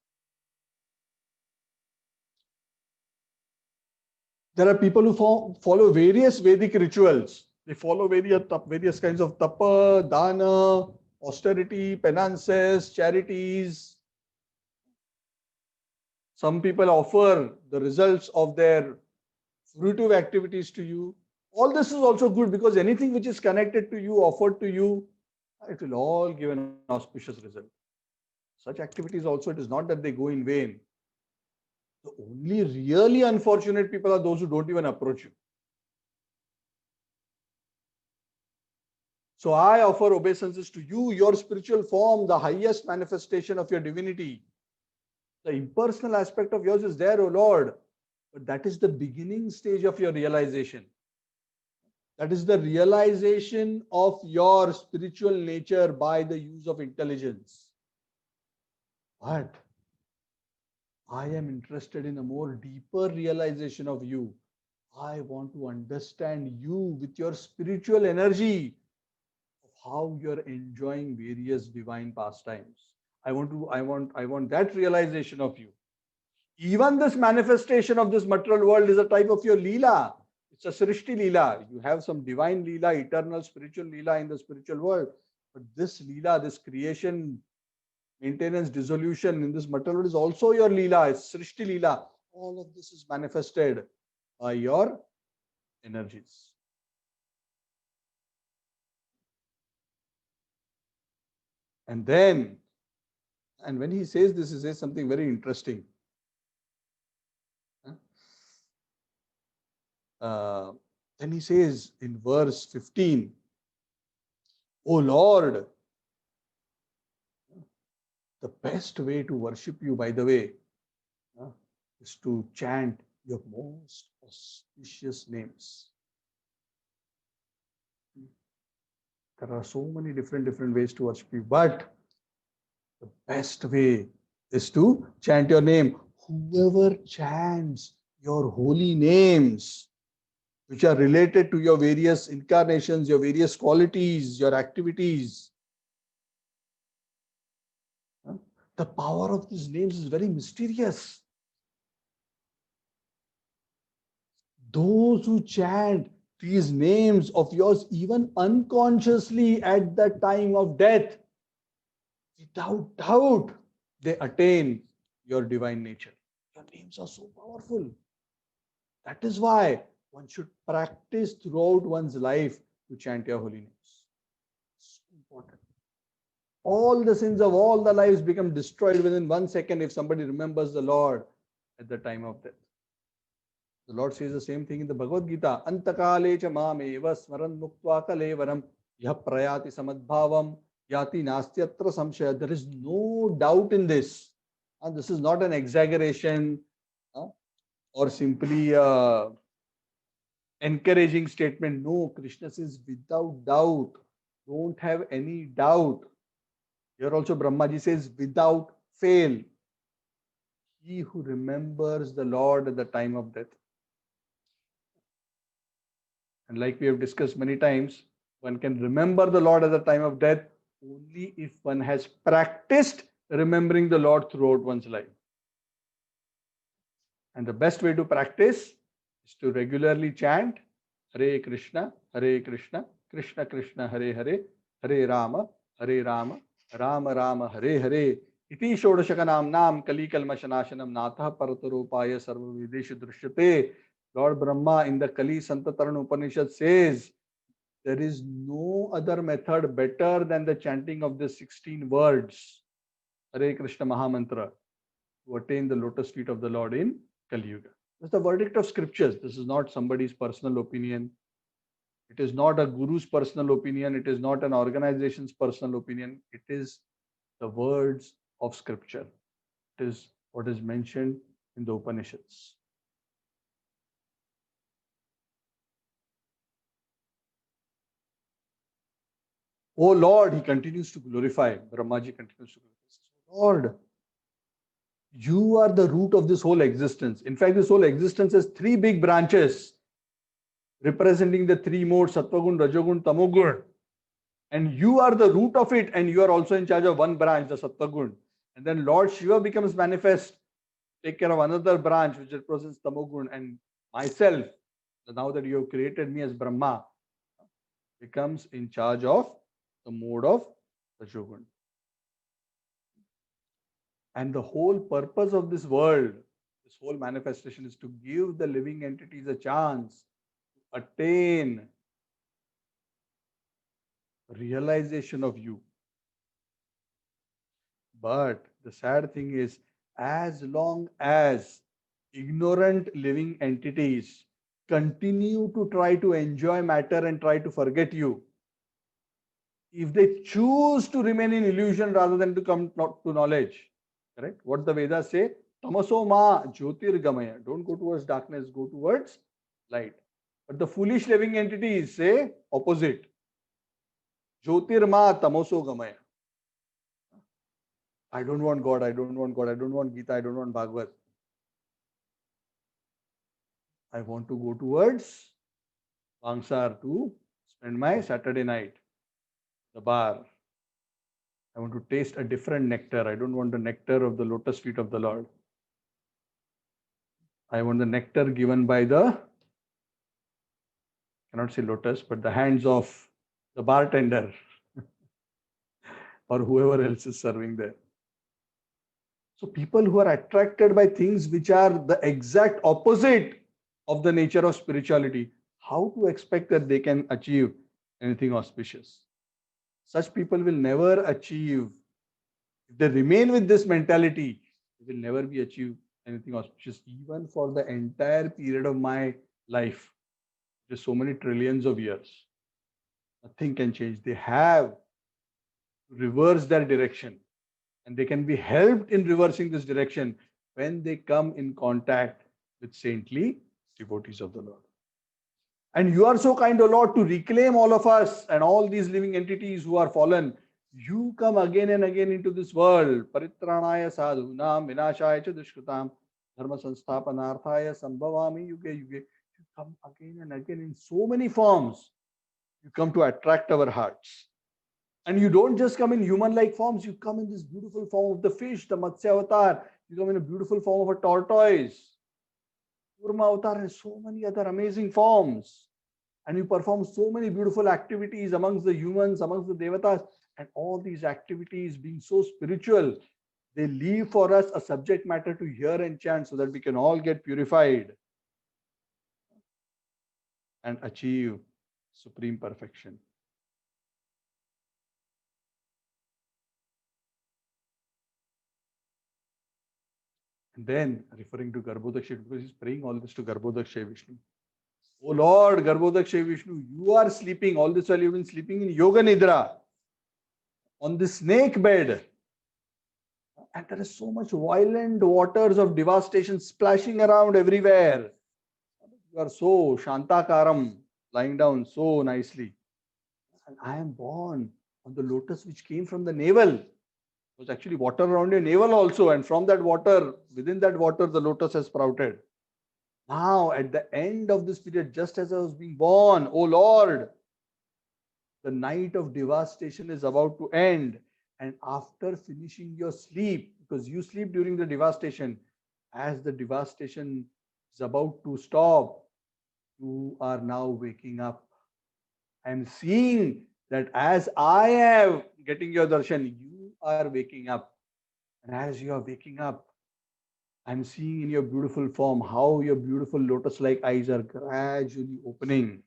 S1: there are people who follow various Vedic rituals. They follow various kinds of tapa, dana, austerity, penances, charities. Some people offer the results of their fruitive activities to you. All this is also good because anything which is connected to you, offered to you, it will all give an auspicious result. Such activities also, it is not that they go in vain. The only really unfortunate people are those who don't even approach you. So I offer obeisances to you, your spiritual form, the highest manifestation of your divinity. The impersonal aspect of yours is there, O Lord, but that is the beginning stage of your realization. That is the realization of your spiritual nature by the use of intelligence. But I am interested in a more deeper realization of you. I want to understand you with your spiritual energy of how you're enjoying various divine pastimes. I want that realization of you. Even this manifestation of this material world is a type of your Leela. It's a Srishti Leela. You have some divine Leela, eternal spiritual Leela in the spiritual world. But this Leela, this creation, maintenance, dissolution in this material world is also your Leela. It's Srishti Leela. All of this is manifested by your energies. And when he says this, he says something very interesting. Then he says in verse 15, O Lord, The best way to worship you, by the way, uh, is to chant your most auspicious names. There are so many different ways to worship you, but the best way is to chant your name. Whoever chants your holy names, which are related to your various incarnations, your various qualities, your activities, the power of these names is very mysterious. Those who chant these names of yours, even unconsciously at the time of death, without doubt, they attain your divine nature. Your names are so powerful. That is why one should practice throughout one's life to chant your holy names. So important. All the sins of all the lives become destroyed within 1 second if somebody remembers the Lord at the time of death. The Lord says the same thing in the Bhagavad Gita. Antakale cha mameva smaran muktva kalevaram yah prayati samadbhavam yati nastyatra samshaya. There is no doubt in this. And this is not an exaggeration or simply encouraging statement. No, Krishna says without doubt. Don't have any doubt. Here also Brahmaji says without fail. He who remembers the Lord at the time of death. And like we have discussed many times, one can remember the Lord at the time of death only if one has practiced remembering the Lord throughout one's life. And the best way to practice is to regularly chant Hare Krishna, Krishna Krishna, Hare Hare, Hare Rama, Rama Rama, Hare Hare. Iti Shodashakanam Kali Kalmashanashanam Natha Paratarupaya Sarva Videshu Drishyate. Lord Brahma in the Kali Santataran Upanishad says, there is no other method better than the chanting of the 16 words, Hare Krishna Mahamantra, to attain the lotus feet of the Lord in Kali Yuga. This is the verdict of scriptures. This is not somebody's personal opinion. It is not a guru's personal opinion. It is not an organization's personal opinion. It is the words of scripture. It is what is mentioned in the Upanishads. Oh Lord, he continues to glorify. Brahmaji continues to glorify. Lord, you are the root of this whole existence. In fact, this whole existence has three big branches representing the three modes, Sattvagun, Rajogun, Tamogun. And you are the root of it, and you are also in charge of one branch, the Sattvagun. And then Lord Shiva becomes manifest, take care of another branch which represents Tamogun, and myself, now that you have created me as Brahma, becomes in charge of the mode of Rajogun. And the whole purpose of this world, this whole manifestation, is to give the living entities a chance to attain realization of you. But the sad thing is, as long as ignorant living entities continue to try to enjoy matter and try to forget you, if they choose to remain in illusion rather than to come to knowledge, correct? What the Vedas say, Tamaso ma jyotirgamaya. Don't go towards darkness, go towards light. But the foolish living entities say opposite. Jyotirma tamoso gamaya. I don't want God, I don't want God, I don't want Gita, I don't want Bhagavad. I want to go towards Bangsar to spend my Saturday night, the bar. I want to taste a different nectar. I don't want the nectar of the lotus feet of the Lord. I want the nectar given by the, I cannot say lotus, but the hands of the bartender or whoever else is serving there. So people who are attracted by things which are the exact opposite of the nature of spirituality, how to expect that they can achieve anything auspicious? Such people will never achieve. If they remain with this mentality, they will never be achieve anything auspicious, even for the entire period of my life. There's so many trillions of years. Nothing can change. They have to reverse their direction And they can be helped in reversing this direction when they come in contact with saintly devotees of the Lord. And you are so kind, O Lord, to reclaim all of us and all these living entities who are fallen. You come again and again into this world. Paritranaya sadhunam vinashaya cha dushkritam dharma sansthapanarthaya sambhavami yuge yuge. You come again and again in so many forms. You come to attract our hearts. And you don't just come in human-like forms, you come in this beautiful form of the fish, the Matsya avatar. You come in a beautiful form of a tortoise. Kurma avatar has so many other amazing forms. And you perform so many beautiful activities amongst the humans, amongst the devatas. And all these activities being so spiritual, they leave for us a subject matter to hear and chant so that we can all get purified and achieve supreme perfection. And then referring to Garbhodaksha, because he's praying all this to Garbhodaksha Vishnu. Oh Lord, Garbhodaksha Vishnu, you are sleeping. All this while you've been sleeping in Yoga Nidra on the snake bed. And there is so much violent waters of devastation splashing around everywhere. You are so Shantakaram, lying down so nicely. And I am born on the lotus which came from the navel. Was actually water around your navel also, and from that water, within that water, the lotus has sprouted. Now, at the end of this period, just as I was being born, oh Lord, the night of devastation is about to end. And after finishing your sleep, because you sleep during the devastation, as the devastation is about to stop, you are now waking up. I am seeing that as I am getting your darshan, you are waking up. And as you are waking up, I'm seeing in your beautiful form how your beautiful lotus-like eyes are gradually opening.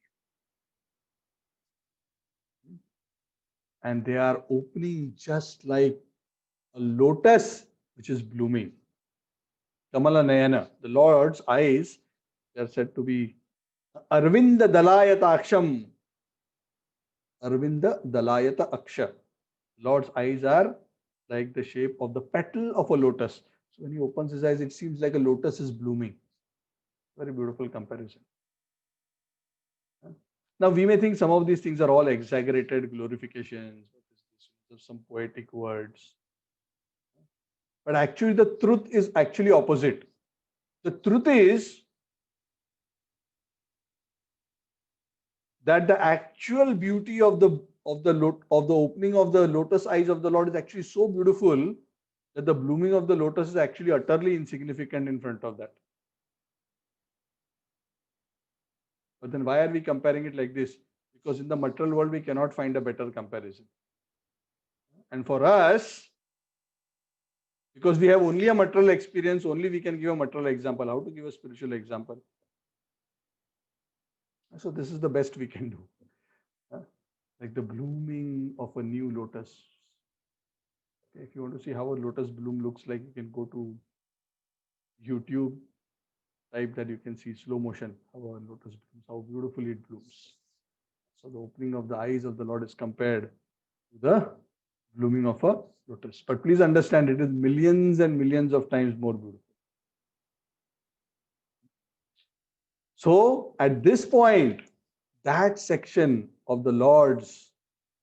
S1: And they are opening just like a lotus which is blooming. Kamala Nayana, the Lord's eyes, they are said to be Arvinda Dalayata Aksham. Arvinda Dalayata Aksha. Lord's eyes are like the shape of the petal of a lotus. So when he opens his eyes, it seems like a lotus is blooming. Very beautiful comparison. Now we may think some of these things are all exaggerated glorifications, some poetic words. But actually the truth is actually opposite. The truth is that the actual beauty of the opening of the lotus eyes of the Lord is actually so beautiful that the blooming of the lotus is actually utterly insignificant in front of that. But then why are we comparing it like this? Because in the material world, we cannot find a better comparison. And for us, because we have only a material experience, only we can give a material example. How to give a spiritual example? So this is the best we can do. Like the blooming of a new lotus. Okay, if you want to see how a lotus bloom looks like, you can go to YouTube, type that, you can see slow motion, how a lotus blooms, how beautifully it blooms. So the opening of the eyes of the Lord is compared to the blooming of a lotus. But please understand, it is millions and millions of times more beautiful. So at this point, that section of the Lord's,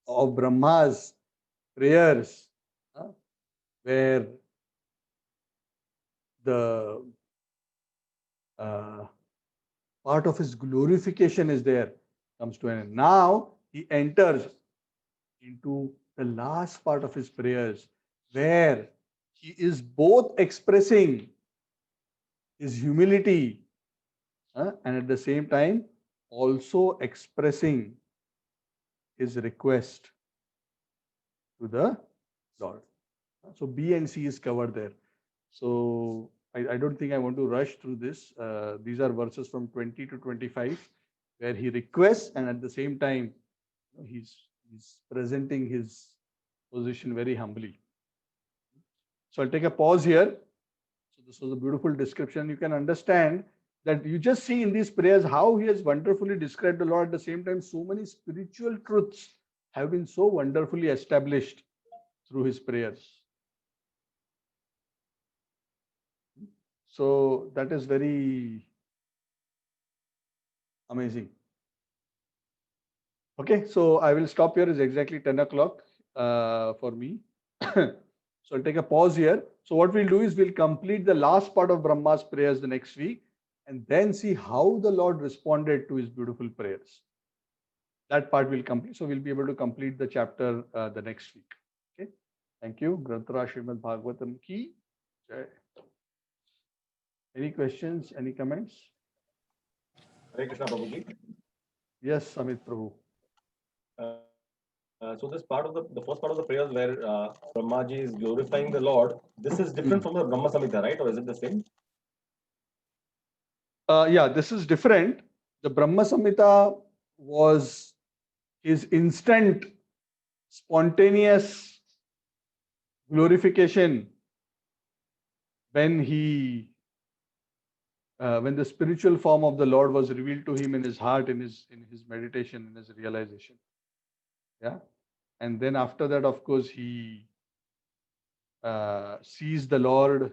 S1: of Brahma's prayers, where the part of his glorification is there, comes to an end. Now he enters into the last part of his prayers, where he is both expressing his humility and at the same time also expressing his request to the Lord. So B and C is covered there. So I don't think I want to rush through this. These are verses from 20 to 25, where he requests and at the same time he's presenting his position very humbly. So I'll take a pause here. So this was a beautiful description. You can understand that you just see in these prayers how he has wonderfully described the Lord. At the same time, so many spiritual truths have been so wonderfully established through his prayers. So that is very amazing. Okay, so I will stop here. It's exactly 10 o'clock for me. So I'll take a pause here. So what we'll do is we'll complete the last part of Brahma's prayers the next week and then see how the Lord responded to his beautiful prayers. That part will complete. So we'll be able to complete the chapter the next week. Okay. Thank you. Granthara Srimad Bhagavatam ki jai. Any questions? Any comments?
S2: Hare Krishna Prabhuji.
S1: Yes, Amit Prabhu.
S2: So this part of the first part of the prayers where Brahmaji is glorifying the Lord, this is different from the Brahma Samhita, right? Or is it the same?
S1: Yeah, this is different. The Brahma Samhita was his instant, spontaneous glorification when when the spiritual form of the Lord was revealed to him in his heart, in his meditation, in his realization. Yeah, and then after that, of course, he sees the Lord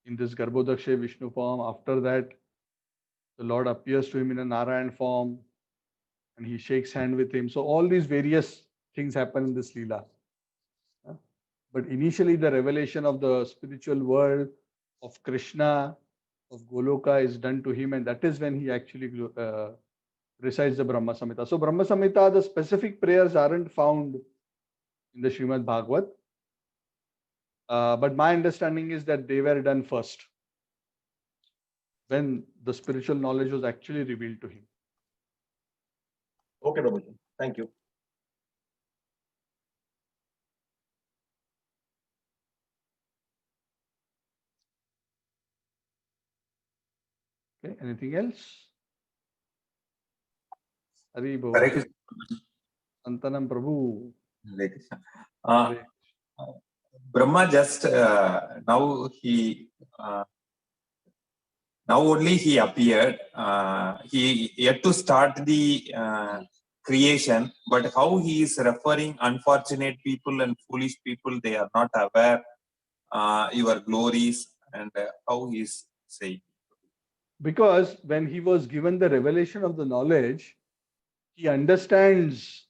S1: in this Garbhodakshay Vishnu form. After that, the Lord appears to him in a Narayan form and he shakes hand with him. So all these various things happen in this Leela. But initially, the revelation of the spiritual world, of Krishna, of Goloka is done to him, and that is when he actually recites the Brahma Samhita. So Brahma Samhita, the specific prayers aren't found in the Srimad Bhagavat. But my understanding is that they were done first when the spiritual knowledge was actually revealed to him.
S2: Okay, Prabhuji. Thank you.
S1: Okay, anything else? Hari Bol.
S3: Hare Krishna.
S1: Santanam Prabhu.
S3: Hare Krishna.
S1: Hare.
S3: Brahma just now now only he appeared. He yet to start the creation, but how he is referring unfortunate people and foolish people, they are not aware your glories, and how he is saying.
S1: Because when he was given the revelation of the knowledge, he understands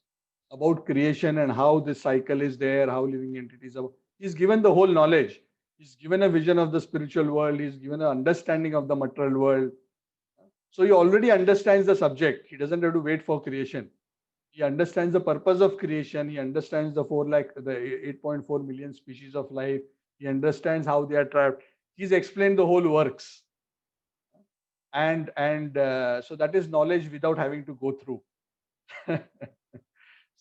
S1: about creation and how this cycle is there, how living entities are. He's given the whole knowledge. He's given a vision of the spiritual world. He's given an understanding of the material world. So he already understands the subject. He doesn't have to wait for creation. He understands the purpose of creation. He understands the 8.4 million species of life. He understands how they are trapped. He's explained the whole works. And so that is knowledge without having to go through.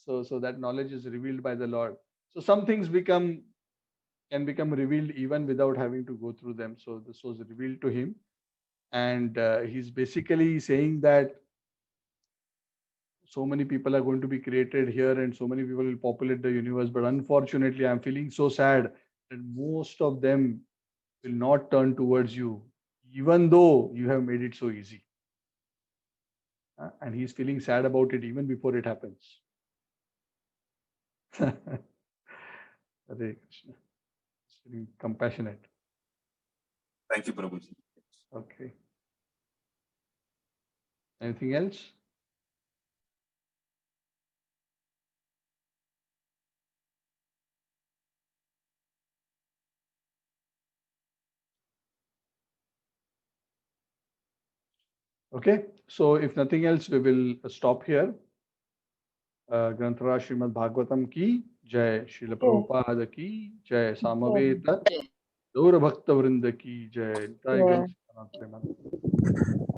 S1: So that knowledge is revealed by the Lord. So some things can become revealed even without having to go through them. So this was revealed to him, and he's basically saying that so many people are going to be created here and so many people will populate the universe, but unfortunately I'm feeling so sad that most of them will not turn towards you even though you have made it so easy. And he's feeling sad about it even before it happens. Hare Krishna. It's very compassionate.
S3: Thank you, Prabhuji.
S1: Okay. Anything else? Okay. So if nothing else, we will stop here. Granthara Srimad Bhagavatam ki jai, Srila Prabhupada ki jai, Samaveta Gaura Bhakta Vrinda ki jai.